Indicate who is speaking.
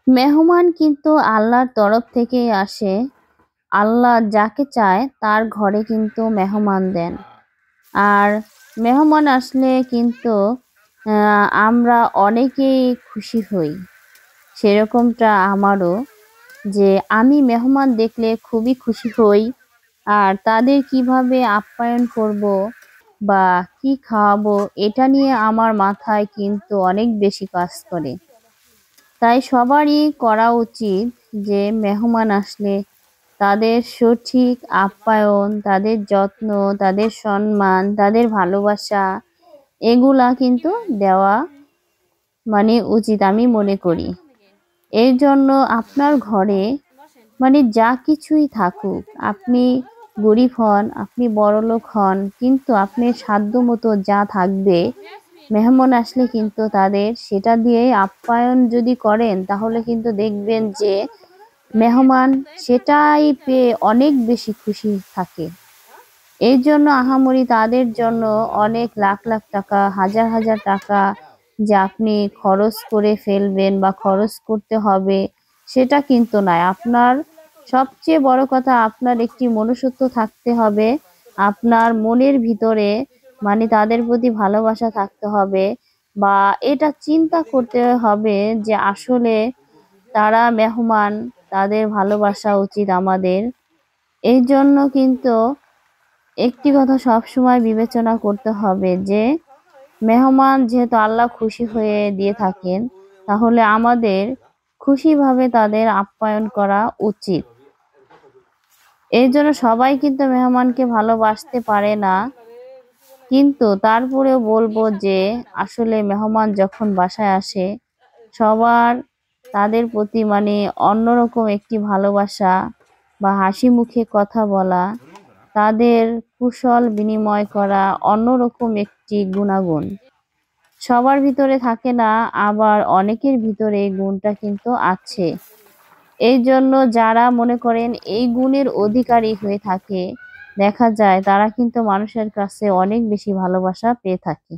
Speaker 1: মেহমান কিন্তু আল্লাহর তরফ থেকেই আসে। আল্লাহ যাকে চায় তার ঘরে কিন্তু মেহমান দেন। আর মেহমান আসলে কিন্তু আমরা অনেকেই খুশি হই। সেরকমটা আমারও, যে আমি মেহমান দেখলে খুবই খুশি হই। আর তাদের কিভাবে আপ্যায়ন করব বা কি খাওয়াবো, এটা নিয়ে আমার মাথায় কিন্তু অনেক বেশি কাজ করে। তাই সবারই করা উচিত যে মেহমান আসলে তাদের সঠিক আপ্যায়ন, তাদের যত্ন, তাদের সম্মান, তাদের ভালোবাসা এগুলা কিন্তু দেওয়া উচিত আমি মনে করি। এর জন্য আপনার ঘরে যা কিছুই থাকুক, আপনি গরিব হন, আপনি বড়লোক হন, কিন্তু আপনার সাধ্যমতো যা থাকবে, মেহমান আসলে কিন্তু তাদের সেটা দিয়েই আপ্যায়ন যদি করেন, তাহলে কিন্তু দেখবেন যে মেহমান সেটাই পেয়ে অনেক বেশি খুশি থাকে। এই জন্য আহামরি তাদের জন্য অনেক লাখ লাখ টাকা, হাজার হাজার টাকা যে আপনি খরচ করে ফেলবেন বা খরচ করতে হবে, সেটা কিন্তু নয়। আপনার সবচেয়ে বড় কথা, আপনার একটি মনুষ্যত্ব থাকতে হবে। আপনার মনের ভিতরে তাদের প্রতি ভালোবাসা থাকতে হবে, বা এটা চিন্তা করতে হবে যে আসলে তারা মেহমান, তাদের ভালোবাসা উচিত আমাদের। এই জন্য কিন্তু একটি কথা সবসময় বিবেচনা করতে হবে যে মেহমান যেহেতু আল্লাহ খুশি হয়ে দিয়ে থাকেন, তাহলে আমাদের খুশিভাবে তাদের আপ্যায়ন করা উচিত। এই জন্য সবাই কিন্তু মেহমানকে ভালোবাসতে পারে না, কিন্তু তারপরেও বলবো যে আসলে মেহমান যখন বাসায় আসে, সবার তাদের প্রতি অন্যরকম একটি ভালোবাসা বা হাসি মুখে কথা বলা, তাদের কুশল বিনিময় করা অন্যরকম একটি গুণাগুণ। সবার ভিতরে থাকে না, আবার অনেকের ভিতরে এই গুণটা কিন্তু আছে। এই জন্য যারা মনে করেন এই গুণের অধিকারী হয়ে থাকে, দেখা যায় তারা কিন্তু মানুষের কাছে অনেক বেশি ভালোবাসা পেয়ে থাকে।